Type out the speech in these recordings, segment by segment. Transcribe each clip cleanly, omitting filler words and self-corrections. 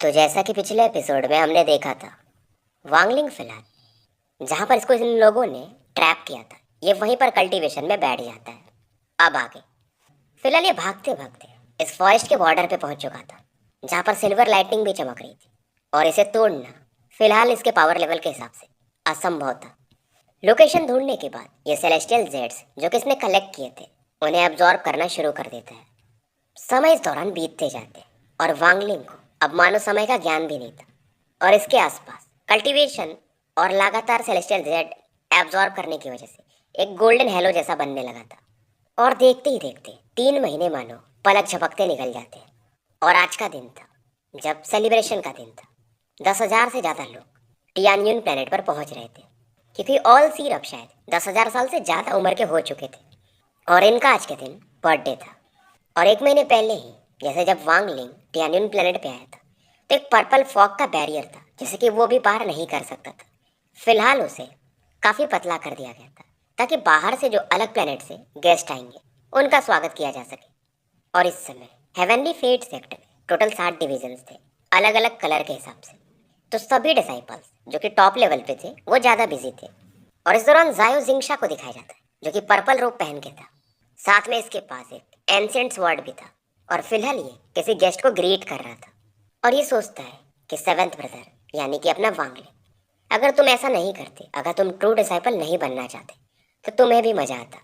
तो जैसा कि पिछले एपिसोड में हमने देखा था, वांगलिंग फिलहाल जहाँ पर इसको इन लोगों ने ट्रैप किया था, ये वहीं पर कल्टीवेशन में बैठ जाता है। अब आगे फिलहाल ये भागते भागते इस फॉरेस्ट के बॉर्डर पे पहुंच चुका था, जहाँ पर सिल्वर लाइटनिंग भी चमक रही थी, और इसे तोड़ना फिलहाल इसके पावर लेवल के हिसाब से असंभव था। लोकेशन ढूंढने के बाद ये सेलेस्टियल जेट्स जो कि इसने कलेक्ट किए थे, उन्हें एब्जॉर्ब करना शुरू कर देता है। समय इस दौरान बीतते जाते और वांगलिंग को अब मानव समय का ज्ञान भी नहीं था, और इसके आसपास कल्टीवेशन और लगातार सेलेस्टियल जेड एब्जॉर्ब करने की वजह से एक गोल्डन हेलो जैसा बनने लगा था। और देखते ही देखते 3 महीने मानो पलक झपकते निकल जाते हैं, और आज का दिन था जब सेलिब्रेशन का दिन था। 10,000 से ज़्यादा लोग टियानयुन प्लेनेट पर पहुंच रहे थे, क्योंकि ऑल सीर अब शायद 10,000 साल से ज़्यादा उम्र के हो चुके थे, और इनका आज के दिन बर्थडे था। और 1 महीने पहले ही जैसे जब वांगलिंग टियानयुन प्लेनेट पे आया था, तो एक पर्पल फॉग का बैरियर था जिसे कि वो भी पार नहीं कर सकता था। फिलहाल उसे काफ़ी पतला कर दिया गया था, ताकि बाहर से जो अलग प्लेनेट से गेस्ट आएंगे उनका स्वागत किया जा सके। और इस समय हेवनली फेट सेक्टर में टोटल 60 डिविजन्स थे, अलग अलग कलर के हिसाब से। तो सभी डिसाइपल्स जो कि टॉप लेवल पे थे वो ज़्यादा बिजी थे। और इस दौरान जायो जिंगशा को दिखाया जाता है, जो कि पर्पल रोब पहन के था। साथ में इसके पास एक एंशिएंट स्वॉर्ड भी था, और फिलहाल ये किसी गेस्ट को ग्रीट कर रहा था। और ये सोचता है कि सेवेंथ ब्रदर यानी कि अपना वांगले, अगर तुम ऐसा नहीं करते, अगर तुम ट्रू डिसाइपल नहीं बनना चाहते, तो तुम्हें भी मजा आता।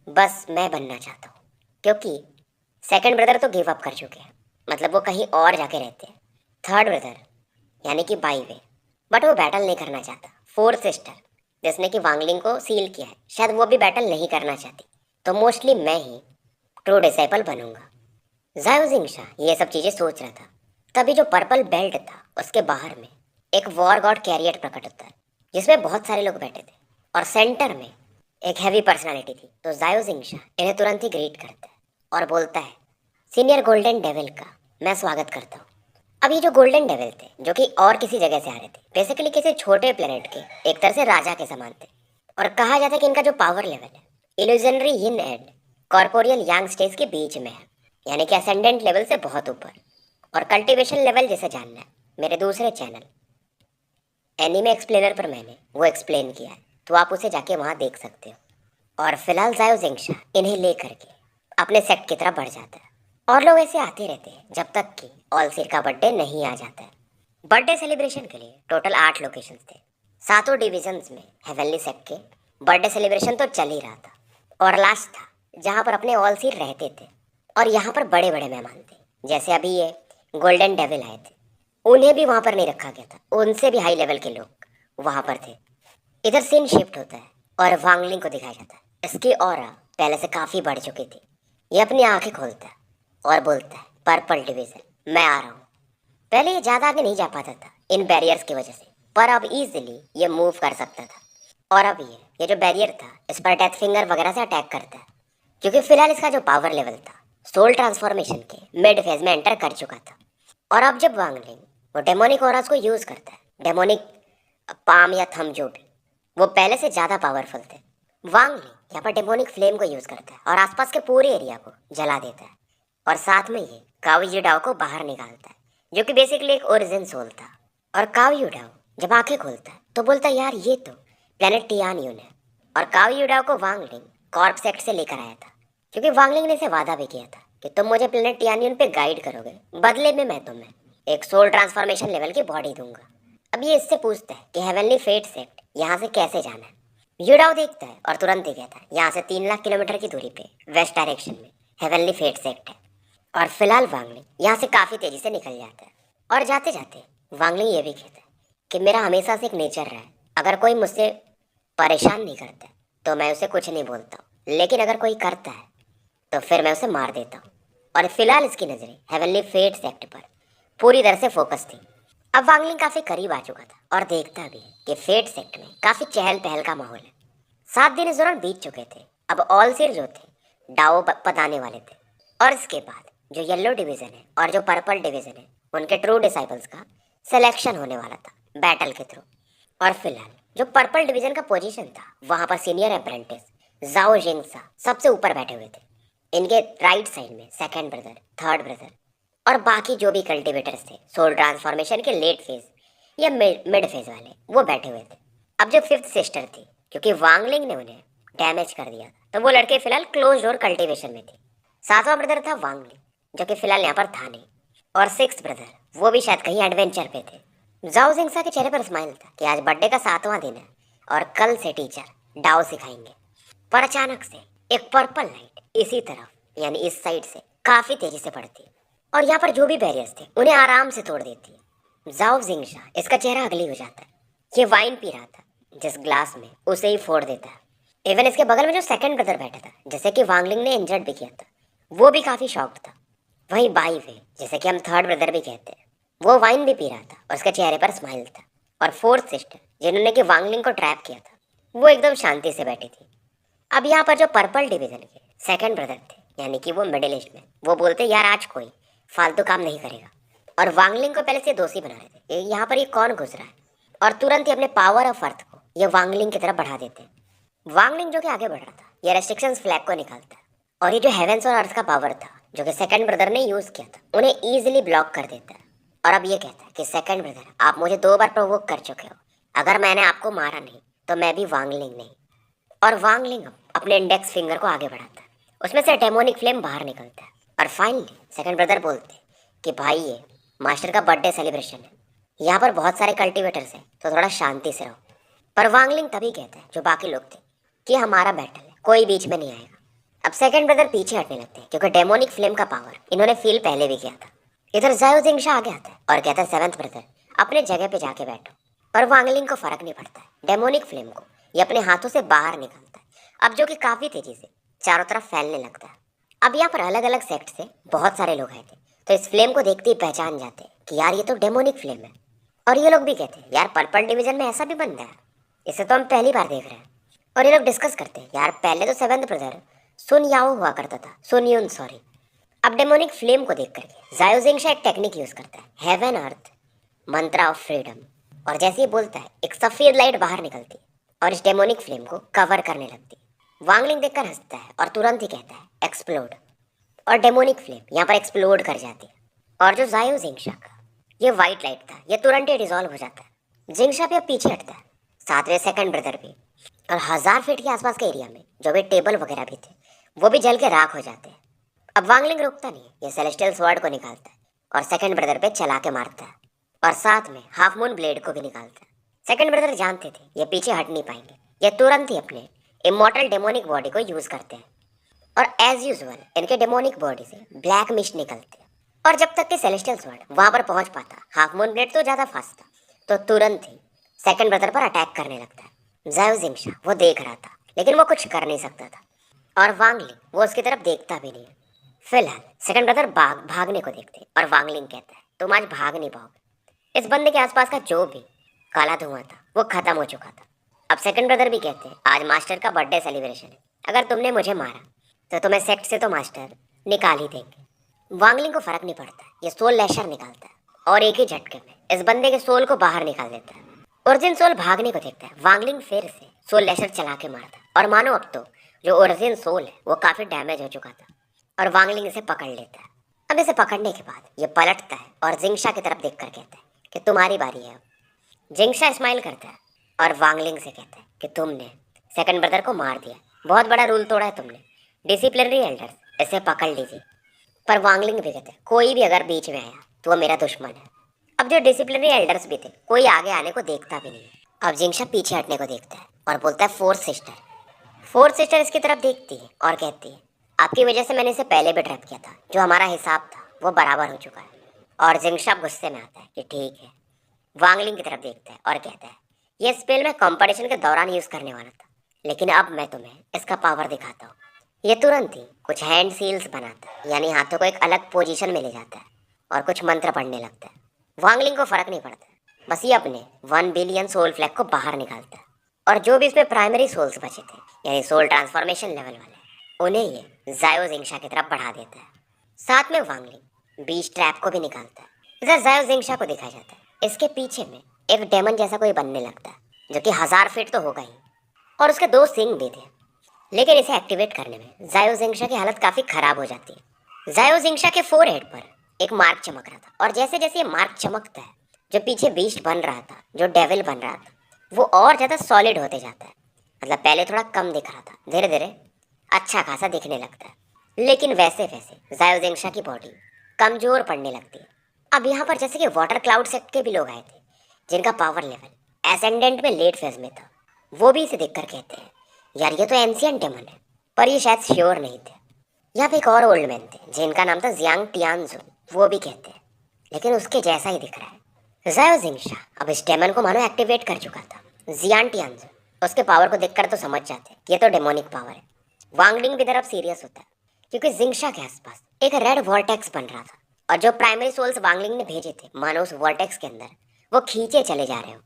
बस मैं बनना चाहता हूँ, क्योंकि सेकंड ब्रदर तो गिव अप कर चुके हैं, मतलब वो कहीं और जाके रहते हैं। थर्ड ब्रदर यानी कि बाई वे, बट वो बैटल नहीं करना चाहता। फोर्थ सिस्टर जिसने कि वांगलिंग को सील किया है, शायद वो भी बैटल नहीं करना चाहती। तो मोस्टली मैं ही ट्रू डिसाइपल बनूंगा। जायो जिंगशा ये सब चीज़ें सोच रहा था, तभी जो पर्पल बेल्ट था उसके बाहर में एक वॉर गॉड कैरियर प्रकट होता है, जिसमें बहुत सारे लोग बैठे थे, और सेंटर में एक हैवी पर्सनालिटी थी। तो जायो जिंगशा इन्हें तुरंत ही ग्रीट करता है और बोलता है, सीनियर गोल्डन डेविल का मैं स्वागत करता हूँ। अब ये जो गोल्डन डेविल थे, जो कि और किसी जगह से आ रहे थे, बेसिकली किसी छोटे प्लेनेट के एक तरह से राजा के समान थे। और कहा जाता है कि इनका जो पावर लेवल है illusionary yin and corporeal Yang stage के बीच में है, यानी कि असेंडेंट लेवल से बहुत ऊपर। और कल्टीवेशन लेवल जैसे जानना है, मेरे दूसरे चैनल एनीमे एक्सप्लेनर पर मैंने वो एक्सप्लेन किया है, तो आप उसे जाके वहाँ देख सकते हो। और फिलहाल जायो जिंगशा इन्हें ले करके अपने सेट की तरफ बढ़ जाता है, और लोग ऐसे आते रहते हैं जब तक कि ऑलसिर का बर्थडे नहीं आ जाता है। बर्थडे सेलिब्रेशन के लिए टोटल 8 लोकेशंस थे, सातों डिविजन्स में हेवनली सेट के बर्थडे सेलिब्रेशन तो चल ही रहा था। और लास्ट था जहाँ पर अपने ऑलसिर रहते थे, और यहाँ पर बड़े बड़े मेहमान थे, जैसे अभी ये गोल्डन डेविल आए थे, उन्हें भी वहाँ पर नहीं रखा गया था, उनसे भी हाई लेवल के लोग वहाँ पर थे। इधर सीन शिफ्ट होता है और वांगलिंग को दिखाया जाता है। इसकी ऑरा पहले से काफ़ी बढ़ चुकी थी। ये अपनी आंखें खोलता है और बोलता है, पर्पल डिवीजन मैं आ रहा हूँ। पहले ये ज़्यादा आगे नहीं जा पाता था इन बैरियर्स की वजह से, पर अब इजीली ये मूव कर सकता था। और अब ये जो बैरियर था इस पर डेथ फिंगर वगैरह से अटैक करता है, क्योंकि फिलहाल इसका जो पावर लेवल था सोल ट्रांसफॉर्मेशन के मिड फेज में एंटर कर चुका था। और अब जब वांगलिंग वो डेमोनिक ऑरास को यूज़ करता है, डेमोनिक पाम या थम जो भी, वो पहले से ज़्यादा पावरफुल थे। वांगलिंग यहाँ पर डेमोनिक फ्लेम को यूज़ करता है और आसपास के पूरे एरिया को जला देता है, और साथ में ये काओ युडाओ को बाहर निकालता है, जो कि बेसिकली एक ओरिजिन सोल था। और काओ युडाओ जब आंखें खोलता है तो बोलता है, यार ये तो प्लेनेट टियानयुन है। और काओ युडाओ को वांगलिंग कॉर्प सेक्ट से लेकर आया था, क्योंकि वांगलिंग ने इसे वादा भी किया था कि तुम मुझे प्लेनेट टियानयुन पे गाइड करोगे, बदले में मैं तुम्हें एक सोल ट्रांसफॉर्मेशन लेवल की बॉडी दूंगा। अब ये इससे पूछता है कि हेवनली फेट सेक्ट यहाँ से कैसे जाना है। युडाओ देखता है और तुरंत ही कहता है, यहाँ से 3 लाख किलोमीटर की दूरी पे वेस्ट डायरेक्शन में हेवनली फेट सेक्ट है। और फिलहाल वांगलिंग यहाँ से काफ़ी तेज़ी से निकल जाता है, और जाते जाते वांगलिंग ये भी कहता है कि मेरा हमेशा से एक नेचर रहा है, अगर कोई मुझसे परेशान नहीं करता है तो मैं उसे कुछ नहीं बोलता हूँ, लेकिन अगर कोई करता है तो फिर मैं उसे मार देता हूँ। और फिलहाल इसकी नज़रें हेवनली फेट सेक्ट पर पूरी तरह से फोकस थी। अब वांगलिंग काफ़ी करीब आ चुका था और देखता भी है कि फेट सेक्ट में काफ़ी चहल पहल का माहौल है। 7 दिन इस दौरान बीत चुके थे। अब ऑल सिर जो थे डाओ बताने वाले थे, और इसके बाद जो येलो डिवीज़न है और जो पर्पल डिवीज़न है उनके ट्रू डिसाइपल्स का सिलेक्शन होने वाला था बैटल के थ्रू। और फिलहाल जो पर्पल डिवीज़न का पोजीशन था वहाँ पर सीनियर अप्रेंटिस जाओ जिंगसा सबसे ऊपर बैठे हुए थे। इनके राइट साइड में सेकंड ब्रदर, थर्ड ब्रदर, और बाकी जो भी कल्टिवेटर्स थे सोल ट्रांसफॉर्मेशन के लेट फेज या मिड फेज वाले, वो बैठे हुए थे। अब जो फिफ्थ सिस्टर थी, क्योंकि वांगलिंग ने उन्हें डैमेज कर दिया था, तो वो लड़के फिलहाल क्लोज डोर कल्टीवेशन में थे। सातवां ब्रदर था वांगलिंग, जो कि फिलहाल यहाँ पर था नहीं। और सिक्स्थ ब्रदर, वो भी शायद कहीं एडवेंचर पे थे। जाओ जिंगसा के चेहरे पर स्माइल था कि आज बर्थडे का 7वां दिन है और कल से टीचर डाओ सिखाएंगे। पर अचानक से एक पर्पल लाइट इसी तरफ यानी इस साइड से काफी तेजी से पड़ती और यहाँ पर जो भी बैरियर्स थे उन्हें आराम से तोड़ देती है। जाओ जिंगशा, इसका चेहरा अगली हो जाता है। ये वाइन पी रहा था जिस ग्लास में, उसे ही फोड़ देता है। इवन इसके बगल में जो सेकंड ब्रदर बैठा था, जैसे कि वांगलिंग ने इंजर्ड भी किया था, वो भी काफी शॉक्ड था। वहीं बाई वे, जैसे कि हम थर्ड ब्रदर भी कहते हैं, वो वाइन भी पी रहा था और उसके चेहरे पर स्माइल था। और फोर्थ सिस्टर, जिन्होंने कि वांगलिंग को ट्रैप किया था, वो एकदम शांति से बैठी थी। अब यहाँ पर जो पर्पल डिवीजन के सेकंड ब्रदर थे, यानी कि वो मिडिल एज में, वो बोलते यार आज कोई फालतू काम नहीं करेगा। और वांगलिंग को पहले से दोषी बना रहे थे, यहाँ पर ये कौन घुस रहा है, और तुरंत ही अपने पावर ऑफ अर्थ को ये वांगलिंग की तरफ बढ़ा देते हैं। वांगलिंग जो कि आगे बढ़ रहा था, ये रेस्ट्रिक्शंस फ्लैग को निकालता है और ये जो हेवेंस और अर्थ का पावर था जो कि सेकंड ब्रदर ने यूज किया था, उन्हें इजीली ब्लॉक कर देता है। और अब ये कहता है कि सेकंड ब्रदर, आप मुझे 2 बार प्रोवोक कर चुके हो, अगर मैंने आपको मारा नहीं तो मैं भी वांगलिंग नहीं। और वांगलिंग अपने इंडेक्स फिंगर को आगे बढ़ाता है, उसमें से डेमोनिक फ्लेम बाहर निकलता है। और फाइनली सेकंड ब्रदर बोलते हैं कि भाई ये मास्टर का बर्थडे सेलिब्रेशन है, यहाँ पर बहुत सारे कल्टिवेटर्स हैं, तो थोड़ा शांति से रहो। पर वांगलिंग तभी कहता है, जो बाकी लोग थे, कि हमारा बैटल है, कोई बीच में नहीं आएगा। अब सेकंड ब्रदर पीछे हटने लगते हैं, क्योंकि डेमोनिक फ्लेम का पावर इन्होंने फील पहले भी किया था। इधर जायो जिंगशा आगे आता है और कहता है सेवंथ ब्रदर, अपने जगह पे जाके बैठो। पर वांगलिंग को फर्क नहीं पड़ता है, डेमोनिक फ्लेम को ये अपने हाथों से बाहर निकालता है, अब जो कि काफी तेजी से चारों तरफ फैलने लगता है। अब यहाँ पर अलग अलग सेक्ट से बहुत सारे लोग आए थे, तो इस फ्लेम को देखते ही पहचान जाते हैं कि यार ये तो डेमोनिक फ्लेम है। और ये लोग भी कहते हैं यार पर्पल डिवीजन में ऐसा भी बनता है, इसे तो हम पहली बार देख रहे हैं। और ये लोग डिस्कस करते हैं यार पहले तो सेवंथ ब्रदर सुन याओ हुआ करता था, सुन यून सॉरी। अब डेमोनिक फ्लेम को देख करके जायो जिंगशा एक टेक्निक यूज करता है, heaven earth mantra of freedom. और जैसे ही बोलता है एक सफेद लाइट बाहर निकलती है और इस डेमोनिक फ्लेम को कवर करने लगती है। वांगलिंग देखकर हंसता है और तुरंत ही कहता है एक्सप्लोड। और डेमोनिक फ्लेम यहाँ पर एक्सप्लोड कर जाती है। और जो जायो जिंगशा का ये वाइट लाइट था, ये तुरंत ही डिसॉल्व हो जाता है। जिंगशा भी अब पीछे हटता है, साथ में सेकंड ब्रदर भी। और 1000 फीट के आसपास के एरिया में जो भी टेबल वगैरह भी थे, वो भी जल के राख हो जाते हैं। अब वांगलिंग रुकता नहीं, ये सेलेस्टियल स्वॉर्ड को निकालता है और सेकंड ब्रदर पे चला के मारता है, और साथ में हाफ मून ब्लेड को भी निकालता है। सेकंड ब्रदर जानते थे ये पीछे हट नहीं पाएंगे, ये तुरंत ही अपने इमॉर्टल डेमोनिक बॉडी को यूज करते हैं। और एज यूजुअल इनके डेमोनिक बॉडी से ब्लैक मिस्ट निकलते हैं। और जब तक कि सेलेस्टियल स्वॉर्ड वहां पर पहुंच पाता, हाफ मून ब्लेड तो ज्यादा फास्ट था, तो तुरंत ही सेकंड ब्रदर पर अटैक करने लगता है। जायो जिंगशा वो देख रहा था, लेकिन वो कुछ कर नहीं सकता था, और वांगलिंग वो उसकी तरफ देखता भी नहीं है। फिलहाल सेकंड ब्रदर भागने को देखते और वांगलिंग कहता है तुम आज भाग नहीं पाओगे। इस बंदे के आसपास का जो भी काला धुआं था वो खत्म हो चुका था। अब सेकंड ब्रदर भी कहते हैं आज मास्टर का बर्थडे सेलिब्रेशन है, अगर तुमने मुझे मारा तो तुम्हें सेक्ट से तो मास्टर निकाल ही देंगे। वांगलिंग को फर्क नहीं पड़ता, ये सोल लैशर निकालता है और एक ही झटके में इस बंदे के सोल को बाहर निकाल देता है। ओरिजिन सोल भागने को देखता है, वांगलिंग फिर से सोल लैशर चला के मारता है, और मानो अब तो जो ओरिजिन सोल है वो काफी डैमेज हो चुका था, और वांगलिंग इसे पकड़ लेता है। अब इसे पकड़ने के बाद ये पलटता है और जिंगशा की तरफ देखकर कहता है कि तुम्हारी बारी है अब। जिंगशा स्माइल करता है और वांगलिंग से कहता है कि तुमने सेकंड ब्रदर को मार दिया, बहुत बड़ा रूल तोड़ा है तुमने, डिसिप्लिनरी एल्डर्स इसे पकड़ लीजिए। पर वांगलिंग भी कहते हैं कोई भी अगर बीच में आया तो वो मेरा दुश्मन है। अब जो डिसिप्लिनरी एल्डर्स भी थे, कोई आगे आने को देखता भी नहीं है। अब जिंगशा पीछे हटने को देखता है और बोलता है फोर्थ सिस्टर। फोर्थ सिस्टर इसकी तरफ देखती है और कहती है आपकी वजह से मैंने इसे पहले भी ट्रैप किया था, जो हमारा हिसाब था वो बराबर हो चुका है। और जिंगशा गुस्से में आता है कि ठीक है। वांगलिंग की तरफ देखता है और कहता है ये स्पेल मैं कंपटीशन के दौरान यूज करने वाला था, लेकिन अब मैं तुम्हें इसका पावर दिखाता हूँ। ये तुरंत ही कुछ हैंड सील्स बनाता है, यानी हाथों को एक अलग पोजीशन में ले जाता है और कुछ मंत्र पढ़ने लगता है। वांगलिंग को फर्क नहीं पड़ता, बस ये अपने 1 बिलियन सोल फ्लैग को बाहर निकालता है, और जो भी इसमें प्राइमरी सोल्स बचे थे, यानी सोल ट्रांसफॉर्मेशन लेवल वाले, उन्हें ये जायो जिंगशा की तरफ बढ़ा देता है। साथ में वांगलिंग बीच ट्रैप को भी निकालता है। इधर जायो जिंगशा को दिखाया जाता है, इसके पीछे में एक डेमन जैसा कोई बनने लगता है, जो कि 1000 फीट तो होगा ही, और उसके 2 सिंग भी थे। लेकिन इसे एक्टिवेट करने में जायो जिंगशा की हालत काफी खराब हो जाती है। जायो जिंगशा के फोरहेड पर एक मार्क चमक रहा था, और जैसे जैसे ये मार्क चमकता है, जो पीछे बीस्ट बन रहा था, जो डेविल बन रहा था, वो और ज़्यादा सॉलिड होते जाता है। मतलब पहले थोड़ा कम दिख रहा था, धीरे धीरे अच्छा खासा दिखने लगता है। लेकिन वैसे वैसे जायो जिंगशा की बॉडी कमजोर पड़ने लगती है। अब यहाँ पर जैसे कि वाटर क्लाउड सेक्ट के भी लोग आए थे, जिनका पावर लेवल एसेंडेंट में लेट फेज में था। वो भी इसे देखकर कहते हैं, यार ये तो एंशियंट डेमन है, पर ये शायद श्योर नहीं थे। यहाँ पे एक और ओल्ड मैन थे, जिनका नाम था जियांग टियानजुन। वो भी कहते हैं, लेकिन उसके जैसा ही दिख रहा है। जायो जिंगशा अब इस डेमन को मानो एक्टिवेट कर चुका था। जियांग टियानजुन उसके पावर को देखकर तो समझ जाते हैं कि ये तो डेमोनिक पावर है। वांगलिंग भी तरफ सीरियस होता है, क्योंकि जिंगशा के आसपास एक रेड वॉर्टेक्स बन रहा था, और जो प्राइमरी सोल्स वांगलिंग ने भेजे थे, मानो उस वॉर्टेक्स के अंदर वो खींचे चले जा रहे हो।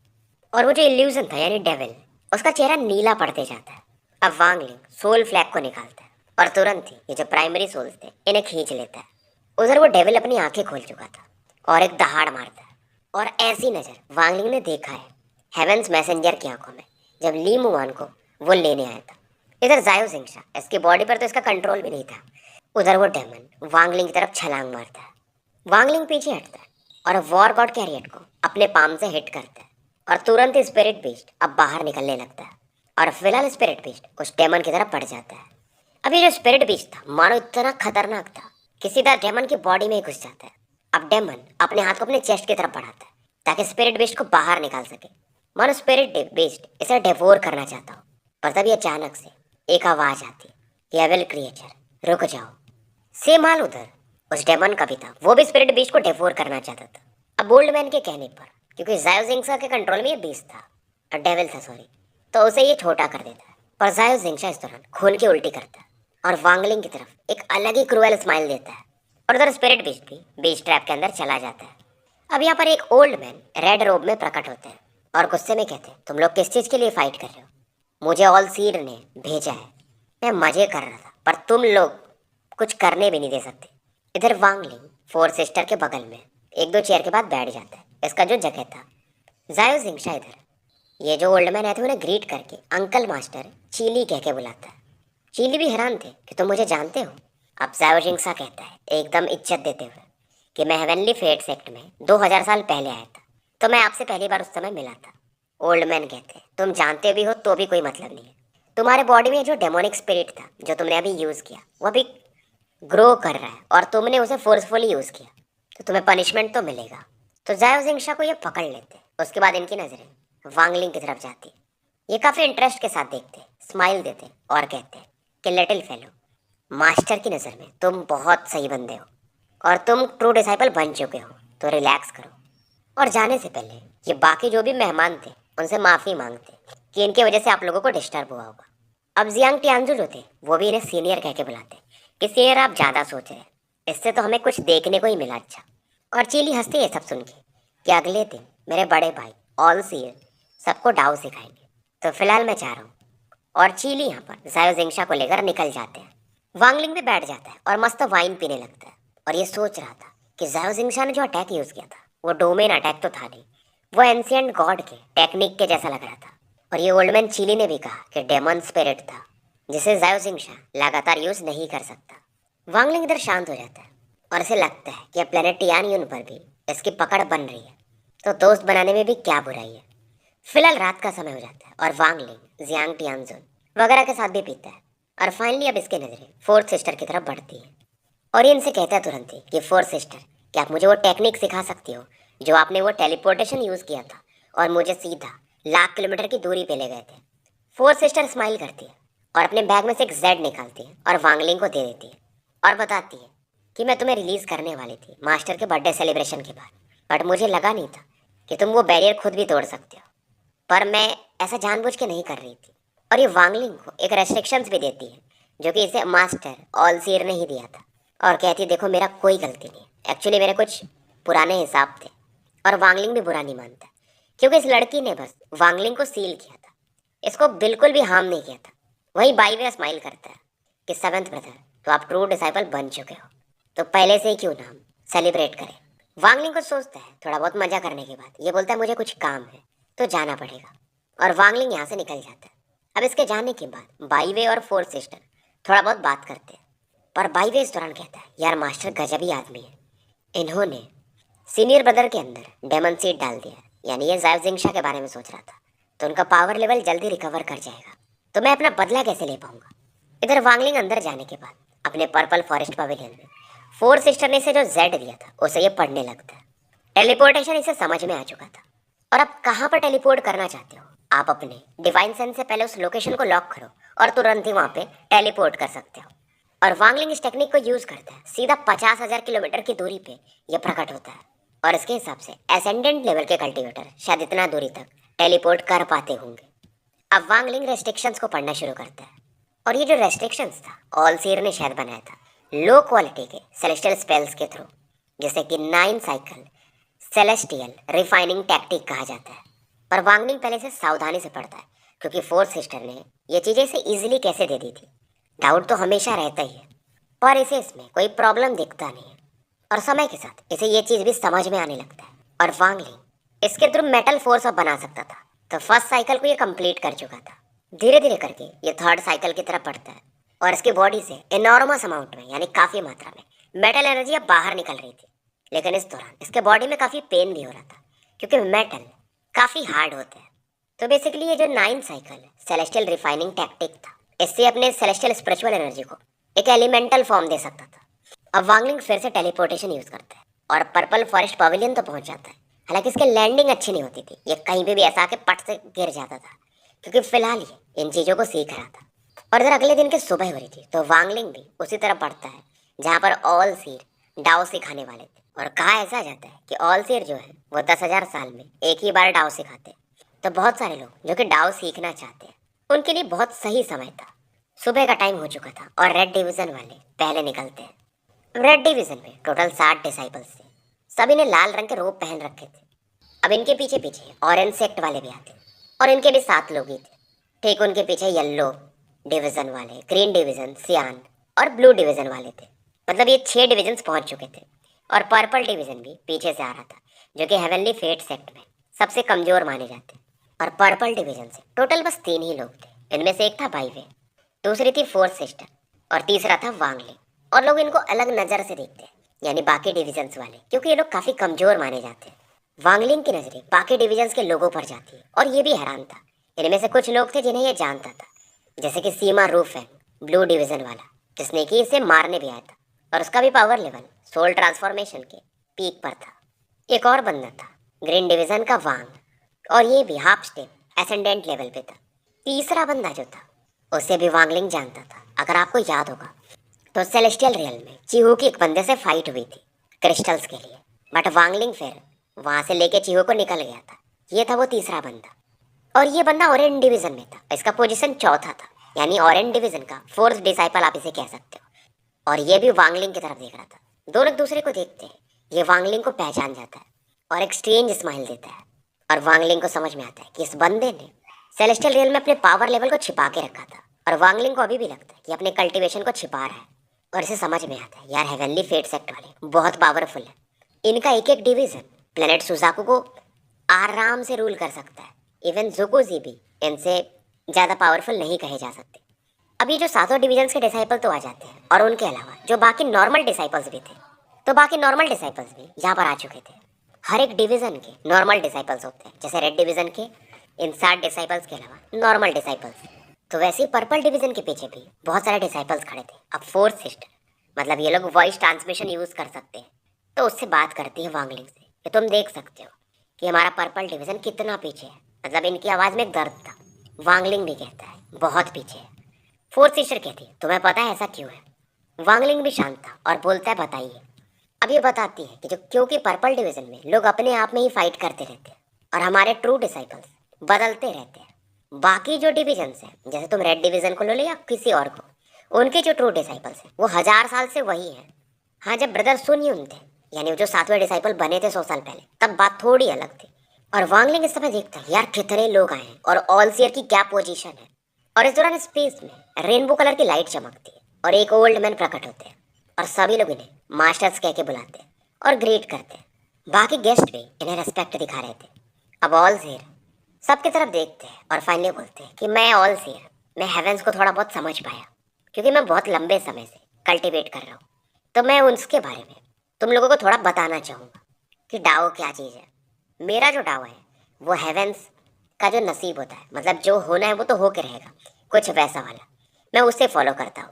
और वो जो इल्यूजन था यानी डेविल, उसका चेहरा नीला पड़ते जाता है। अब वांगलिंग सोल फ्लैग को निकालता है, और तुरंत ही ये जो प्राइमरी सोल्स थे इन्हें खींच लेता है। उधर वो डेविल अपनी आंखें खोल चुका था और एक दहाड़ मारता है, और ऐसी नजर वांगलिंग ने देखा है हेवेंस मैसेंजर की आंखों में, जब ली मुआन को वो लेने आया था। इधर जायो जिंगशा, इसकी बॉडी पर तो इसका कंट्रोल भी नहीं था। उधर वो डेमन वांगलिंग की तरफ छलांग मारता है। वांगलिंग पीछे हटता है और वॉर गॉड कैरियट को अपने पाम से हिट करता है, और तुरंत ही स्पिरिट बीस्ट अब बाहर निकलने लगता है। और फिलहाल स्पिरिट बीस्ट उस डेमन की तरफ बढ़ जाता है। अब ये जो स्पिरिट बीस्ट था, मानो इतना खतरनाक था कि सीधा डेमन की बॉडी में ही घुस जाता है। अब डेमन अपने हाथ को अपने चेस्ट की तरफ बढ़ाता है, ताकि स्पिरिट बीस्ट को बाहर निकाल सके। मानो स्पिरिट बीस्ट इसे डिवोर करना चाहता हो। पर तभी अचानक से एक आवाज आती है, एविल क्रिएचर रुक जाओ। सेम हाल उधर उस डेमन का भी था, वो भी स्पिरिट बीस्ट को डिवोर करना चाहता था। अब ओल्ड मैन के कहने पर, क्योंकि जायो जिंगशा के कंट्रोल में ये बीस्ट था, डेविल था सॉरी, तो उसे ये छोटा कर देता है। पर जायो जिंगशा इस दौरान खून की उल्टी करता है, और वांगलिंग की तरफ एक अलग ही क्रूएल स्माइल देता है। और उधर स्पिरिट बीस्ट भी बीस्ट ट्रैप के अंदर चला जाता है। अब यहाँ पर एक ओल्ड मैन रेड रोब में प्रकट होते हैं, और गुस्से में कहते हैं, तुम लोग किस चीज़ के लिए फाइट कर रहे हो? मुझे ऑल सीर ने भेजा है, मैं मजे कर रहा था, पर तुम लोग कुछ करने भी नहीं दे सकते। इधर वांगलिंग फोर सिस्टर के बगल में एक दो चेयर के बाद बैठ जाता है, इसका जो जगह था। जायो जिंगशा इधर ये जो ओल्ड मैन आए थे उन्हें ग्रीट करके अंकल मास्टर चीली कह के बुलाता है। चीली भी हैरान थे कि तुम मुझे जानते हो। अब जायो जिंगशा कहता है एकदम इज्जत देते हुए कि मैं हेवनली फेट सेक्ट में 2000 साल पहले आया था, तो मैं आपसे पहली बार उस समय मिला था। ओल्ड मैन कहते हैं, तुम जानते भी हो तो भी कोई मतलब नहीं है। तुम्हारे बॉडी में जो डेमोनिक स्पिरिट था जो तुमने अभी यूज़ किया, वो अभी ग्रो कर रहा है, और तुमने उसे फोर्सफुली यूज़ किया, तो तुम्हें पनिशमेंट तो मिलेगा। तो जायो जिंगशा को ये पकड़ लेते। उसके बाद इनकी नज़रें वांगलिंग की तरफ जाती। ये काफ़ी इंटरेस्ट के साथ देखते, स्माइल देते और कहते हैं कि लिटिल फेलो, मास्टर की नज़र में तुम बहुत सही बंदे हो, और तुम ट्रू डिसाइपल बन चुके हो, तो रिलैक्स करो। और जाने से पहले ये बाकी जो भी मेहमान थे उनसे माफ़ी मांगते कि इनकी वजह से आप लोगों को डिस्टर्ब हुआ होगा। अब जियांग टियानजू जो थे वो भी इन्हें सीनियर कह के बुलाते कि सीनियर आप ज़्यादा सोच रहे हैं, इससे तो हमें कुछ देखने को ही मिला। अच्छा। और चीली हंसती है सब सुन के कि अगले दिन मेरे बड़े भाई ऑल सीयर सबको डाउ सिखाएंगे। तो फिलहाल मैं जा रहा हूँ। और चीली यहाँ पर जायो जिंगशा को लेकर निकल जाते हैं। वांगलिंग भी बैठ जाता है और मस्त वाइन पीने लगता है, और ये सोच रहा था कि जायो जिंगशा ने जो अटैक यूज़ किया था वो डोमेन अटैक तो था नहीं, वो एंशिएंट गॉड के टेक्निक के जैसा लग रहा था। और ये ओल्ड मैन चीली ने भी कहा कि डेमन स्पिरिट था, जिसे जायो जिंगशा लगातार यूज़ नहीं कर सकता। वांगलिंग इधर शांत हो जाता है, और इसे लगता है कि अब प्लेनेट टियानयुन पर भी इसकी पकड़ बन रही है, तो दोस्त बनाने में भी क्या बुराई है। फिलहाल रात का समय हो जाता है, और वांगलिंग जियांग टियानजुन वगैरह के साथ भी पीता है। और फाइनली अब इसकी नज़रें फोर्थ सिस्टर की तरफ बढ़ती है, और ये इनसे कहता है तुरंत ही कि फोर्थ सिस्टर, क्या आप मुझे वो टेक्निक सिखा सकती हो जो आपने वो टेलीपोर्टेशन यूज़ किया था और मुझे सीधा लाख किलोमीटर की दूरी पे ले गए थे। फोर्थ सिस्टर स्माइल करती है और अपने बैग में से एक जेड निकालती है और वांगलिंग को दे देती है, और बताती है कि मैं तुम्हें रिलीज़ करने वाली थी मास्टर के बर्थडे सेलिब्रेशन के बाद, बट मुझे लगा नहीं था कि तुम वो बैरियर खुद भी तोड़ सकते हो, पर मैं ऐसा जानबूझ के नहीं कर रही थी। और ये वांगलिंग को एक रेस्ट्रिक्शंस भी देती है, जो कि इसे मास्टर ऑल सीर ने ही दिया था, और कहती है देखो मेरा कोई गलती नहीं, एक्चुअली मेरे कुछ पुराने हिसाब थे। और वांगलिंग भी बुरा नहीं मानता, क्योंकि इस लड़की ने बस वांगलिंग को सील किया था, इसको बिल्कुल भी हार्म नहीं किया था। वही बाई वे स्माइल करता है कि सेवेंथ ब्रदर, तो आप ट्रू डिसाइपल बन चुके हो, तो पहले से ही क्यों ना हम सेलिब्रेट करें। वांगलिंग को सोचता है थोड़ा बहुत मजा करने के बाद, ये बोलता है मुझे कुछ काम है तो जाना पड़ेगा, और वांगलिंग यहाँ से निकल जाता है। अब इसके जाने के बाद बाईवे और फोर्थ सिस्टर थोड़ा बहुत बात करते हैं, पर बाईवे इस दौरान कहता है यार मास्टर गजब ही आदमी है, इन्होंने सीनियर ब्रदर के अंदर डेमन सीड डाल दिया, यानी ये जायजिंगशा के बारे में सोच रहा था, तो उनका पावर लेवल जल्दी रिकवर कर जाएगा। तो मैं अपना बदला कैसे ले पाऊंगा? इधर वांगलिंग अंदर जाने के बाद अपने पर्पल फॉरेस्ट पवेलियन में फोर सिस्टर ने इसे जो जेड दिया था उसे ये पढ़ने लगता है। टेलीपोर्टेशन इसे समझ में आ चुका था। और अब कहाँ पर टेलीपोर्ट करना चाहते हो? आप अपने डिवाइन सेंस से पहले उस लोकेशन को लॉक करो और तुरंत ही वहाँ पे टेलीपोर्ट कर सकते हो। और वांगलिंग इस टेक्निक को यूज करता है, सीधा 50,000 किलोमीटर की दूरी पे यह प्रकट होता है। और इसके हिसाब से एसेंडेंट लेवल के कल्टीवेटर शायद इतना दूरी तक टेलीपोर्ट कर पाते होंगे। अब वांगलिंग रेस्ट्रिक्शंस को पढ़ना शुरू करता है। और ये जो रेस्ट्रिक्शंस था ऑल सीयर ने शायद बनाया था लो क्वालिटी के सेलेस्टियल स्पेल्स के थ्रू, जैसे कि 9 साइकिल सेलेस्टियल रिफाइनिंग टैक्टिक कहा जाता है। और वांगलिंग पहले से सावधानी से पढ़ता है, क्योंकि फोर्थ सिस्टर ने ये चीज़ें इसे ईजिली कैसे दे दी थी। डाउट तो हमेशा रहता ही है, पर इसे इसमें कोई प्रॉब्लम दिखता नहीं है। और समय के साथ इसे ये चीज़ भी समझ में आने लगता है। और वांगलिंग इसके थ्रू मेटल फोर्स अब बना सकता था। तो फर्स्ट साइकिल को ये कंप्लीट कर चुका था। धीरे धीरे करके ये थर्ड साइकिल की तरफ बढ़ता है और इसकी बॉडी से इनॉर्मस अमाउंट में, यानी काफ़ी मात्रा में मेटल एनर्जी अब बाहर निकल रही थी। लेकिन इस दौरान इसके बॉडी में काफ़ी पेन भी हो रहा था, क्योंकि मेटल काफ़ी हार्ड होते हैं। तो बेसिकली ये जो 9 साइकिल सेलेस्टियल रिफाइनिंग टैक्टिक था, इससे अपने सेलेस्टियल स्पिरिचुअल एनर्जी को एक एलिमेंटल फॉर्म दे सकता था। अब वांगलिंग फिर से टेलीपोर्टेशन यूज़ करता है और पर्पल फॉरेस्ट पवेलियन तो पहुंच जाता है। हालांकि इसकी लैंडिंग अच्छी नहीं होती थी, ये कहीं पे भी ऐसा आके पट से गिर जाता था, क्योंकि फिलहाल ये इन चीज़ों को सीख रहा था। और इधर अगले दिन की सुबह हो रही थी, तो वांगलिंग भी उसी तरह पढ़ता है जहाँ पर ऑल सीर डाओ सिखाने वाले थे। और कहा ऐसा जाता है कि ऑल सीर जो है वो 10,000 साल में एक ही बार डाओ सिखाते हैं। तो बहुत सारे लोग जो कि डाओ सीखना चाहते हैं, उनके लिए बहुत सही समय था। सुबह का टाइम हो चुका था और रेड डिवीज़न वाले पहले निकलते हैं। रेड डिवीज़न में टोटल 60 डिसाइपल्स थे। सभी ने लाल रंग के रोब पहन रखे थे। अब इनके पीछे पीछे ऑरेंज सेक्ट वाले भी आते और इनके भी 7 लोग ही थे। ठीक उनके पीछे येलो डिवीज़न वाले, ग्रीन डिवीज़न, सियान और ब्लू डिवीज़न वाले थे। मतलब ये 6 डिवीजन्स पहुंच चुके थे। और पर्पल डिवीज़न भी पीछे से आ रहा था, जो कि हेवनली फेट सेक्ट में सबसे कमज़ोर माने जाते। और पर्पल डिवीज़न से टोटल बस 3 ही लोग थे। इनमें से एक था बाईवे, दूसरी थी फोर्थ सिस्टर और तीसरा था वांगलिंग। और लोग इनको अलग नज़र से देखते हैं, यानी बाकी डिवीजन्स वाले, क्योंकि ये लोग काफ़ी कमज़ोर माने जाते हैं। वांगलिंग की नज़रें बाकी डिवीजन्स के लोगों पर जाती है और ये भी हैरान था। इनमें से कुछ लोग थे जिन्हें ये जानता था, जैसे कि सीमा रूफेन, ब्लू डिवीज़न वाला, जिसने कि इसे मारने भी आया था और उसका भी पावर लेवल सोल ट्रांसफॉर्मेशन के पीक पर था। एक और बंदा था ग्रीन डिवीज़न का वांग, और ये भी हाफ स्टेप एसेंडेंट लेवल पे था। तीसरा बंदा जो था उसे भी वांगलिंग जानता था। अगर आपको याद होगा तो सेलेस्टियल रियल में चीहू की एक बंदे से फाइट हुई थी क्रिस्टल्स के लिए, बट वांगलिंग फिर वहाँ से लेके चीहू को निकल गया था। ये था वो तीसरा बंदा। और ये बंदा ऑरेंज डिवीज़न में था। इसका पोजीशन चौथा था, यानी ऑरेंज डिवीज़न का फोर्थ डिसाइपल आप इसे कह सकते हो। और ये भी वांगलिंग की तरफ देख रहा था। दोनों एक दूसरे को देखते हैं, ये वांगलिंग को पहचान जाता है और एक स्ट्रेंज स्माइल देता है। और वांगलिंग को समझ में आता है कि इस बंदे ने सेलेस्टियल रियल में अपने पावर लेवल को छिपा के रखा था। और वांगलिंग को अभी भी लगता है कि अपने कल्टीवेशन को छिपा रहा है। और इसे समझ में आता है यार हेवनली फेट सेक्ट वाले बहुत पावरफुल है। इनका एक एक डिवीज़न प्लेनेट सुजाकू को आराम से रूल कर सकता है। इवन ज़ुकुजी भी इनसे ज़्यादा पावरफुल नहीं कहे जा सकते। अब ये जो 7 डिवीजन्स के डिसाइपल तो आ जाते हैं, और उनके अलावा जो बाकी नॉर्मल डिसाइपल्स भी थे, तो बाकी नॉर्मल डिसाइपल्स भी यहाँ पर आ चुके थे। हर एक डिवीज़न के नॉर्मल डिसाइपल्स होते हैं, जैसे रेड डिवीज़न के इन 7 डिसाइपल्स के अलावा नॉर्मल डिसाइपल्स। तो वैसे ही पर्पल डिवीज़न के पीछे भी बहुत सारे डिसाइपल्स खड़े थे। अब फोर्थ सिस्टर, मतलब ये लोग वॉइस ट्रांसमिशन यूज़ कर सकते हैं, तो उससे बात करती है वांगलिंग से कि तुम देख सकते हो कि हमारा पर्पल डिवीज़न कितना पीछे है। मतलब इनकी आवाज़ में दर्द था। वांगलिंग भी कहता है बहुत पीछे है। फोर्थ सिस्टर कहती है तुम्हें पता है ऐसा क्यों है? वांगलिंग भी शांत था और बोलता है बताइए। अब ये बताती है कि जो क्योंकि पर्पल डिवीज़न में लोग अपने आप में ही फाइट करते रहते हैं और हमारे ट्रू डिसाइपल्स बदलते रहते हैं। बाकी जो डिवीजन्स हैं, जैसे तुम रेड डिवीज़न को लो ले या किसी और को, उनके जो ट्रू डिसाइपल्स हैं वो 1000 साल से वही हैं। हाँ, जब ब्रदर सुन यून थे, यानी जो 7वें डिसाइपल बने थे 100 साल पहले, तब बात थोड़ी अलग थी। और वांगलिंग इस समय देखता है यार कितने लोग आए हैं और ऑल सीयर की क्या पोजीशन है। और इस दौरान स्पेस में रेनबो कलर की लाइट चमकती है और एक ओल्ड मैन प्रकट होते हैं और सभी लोग इन्हें मास्टर्स कह के बुलाते हैं और ग्रीट करते हैं। बाकी गेस्ट भी इन्हें रेस्पेक्ट दिखा रहे थे। अब ऑल सीयर सबकी तरफ देखते हैं और फाइनली बोलते हैं कि मैं ऑल सीयर, मैं हेवेंस को थोड़ा बहुत समझ पाया, क्योंकि मैं बहुत लंबे समय से कल्टिवेट कर रहा हूँ। तो मैं उसके बारे में तुम लोगों को थोड़ा बताना चाहूँगा कि डाओ क्या चीज़ है। मेरा जो डाओ है वो हेवेंस का जो नसीब होता है, मतलब जो होना है वो तो हो के रहेगा, कुछ वैसा वाला, मैं उसे फॉलो करता हूँ।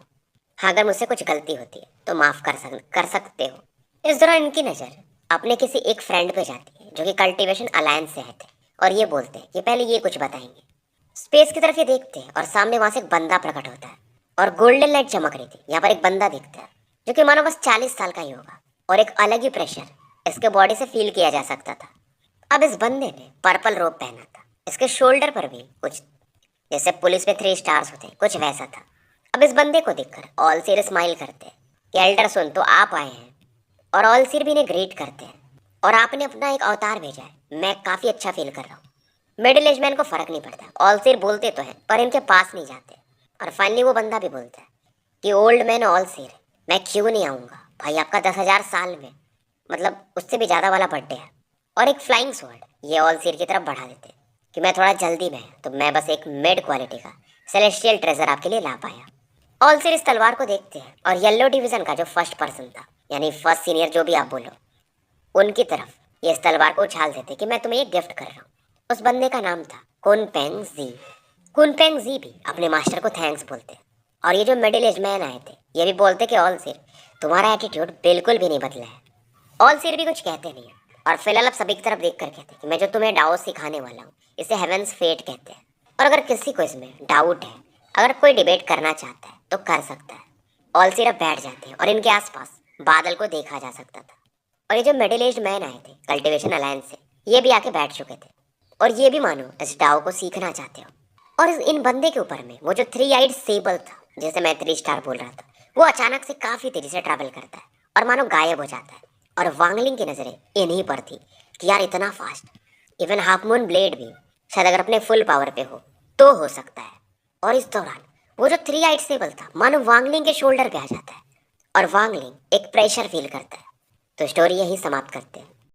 हाँ, अगर मुझसे कुछ गलती होती है तो माफ़ कर सकते हो। इस दौरान इनकी नज़र अपने किसी एक फ्रेंड पे जाती है जो कि कल्टीवेशन अलायंस से है थे, और ये बोलते हैं कि पहले ये कुछ बताएंगे। स्पेस की तरफ ये देखते हैं और सामने वहाँ से एक बंदा प्रकट होता है और गोल्डन लाइट चमक रही थी। यहाँ पर एक बंदा दिखता है जो कि मानो बस 40 साल का ही होगा, और एक अलग ही प्रेशर इसके बॉडी से फील किया जा सकता था। अब इस बंदे ने पर्पल रोब पहना था, इसके शोल्डर पर भी कुछ जैसे पुलिस में 3 स्टार्स होते हैं, कुछ वैसा था। अब इस बंदे को देखकर ऑलसीर स्माइल करते हैं कि एल्डरसन तो आप आए हैं, और ऑलसीर भी इन्हें ग्रीट करते हैं, और आपने अपना एक अवतार भेजा है, मैं काफ़ी अच्छा फील कर रहा हूँ। मिडिल एज मैन को फ़र्क नहीं पड़ता, ऑलसीर बोलते तो हैं पर इनके पास नहीं जाते। और फाइनली वो बंदा भी बोलता है कि ओल्ड मैन ऑलसीर, मैं क्यों नहीं आऊँगा भाई, आपका 10,000 साल में, मतलब उससे भी ज़्यादा वाला बर्थडे है। और एक फ्लाइंग स्वॉर्ड ये ऑलसीर की तरफ बढ़ा देते कि मैं थोड़ा जल्दी में है, तो मैं बस एक मिड क्वालिटी का सेलेस्टियल ट्रेजर आपके लिए ला पाया। ऑलसीर इस तलवार को देखते हैं और येलो डिवीज़न का जो फर्स्ट पर्सन था, यानी फर्स्ट सीनियर जो भी आप बोलो, उनकी तरफ ये इस तलवार को उछाल देते कि मैं तुम्हें एक गिफ्ट कर रहा हूँ। उस बंदे का नाम था कुनपेंग जी। कुनपेंग जी भी अपने मास्टर को थैंक्स बोलते, और ये जो मिडिल एज मैन आए थे ये भी बोलते कि ऑलसीर तुम्हारा एटीट्यूड बिल्कुल भी नहीं बदला है। ऑलसीर भी कुछ कहते नहीं है, और फिलहाल अब सभी की तरफ देख कर कहते हैं कि मैं जो तुम्हें डाओ सिखाने वाला हूँ इसे हेवेंस फेट कहते हैं, और अगर किसी को इसमें डाउट है, अगर कोई डिबेट करना चाहता है तो कर सकता है। ऑलसीर अब बैठ जाते हैं और इनके आसपास बादल को देखा जा सकता था, और ये जो मिडिल एज मैन आए थे कल्टीवेशन अलायंस से, ये भी आके बैठ चुके थे, और ये भी मानो इस डाओ को सीखना चाहते हो। और इन बंदे के ऊपर में वो जो 3 आइड सेबल था, जैसे मैं 3 स्टार बोल रहा था, वो अचानक से काफ़ी तेज़ी से ट्रैवल करता है और मानो गायब हो जाता है। और वांगलिंग की नज़रें इन्हीं पर थी कि यार इतना fast, even half moon blade भी शायद अगर अपने फुल पावर पे तो हो सकता है। और इस दौरान वो जो 3 आइड सेबल था मानो वांगलिंग के शोल्डर पे आ जाता है, और वांगलिंग एक प्रेशर फील करता है। तो स्टोरी यही समाप्त करते हैं।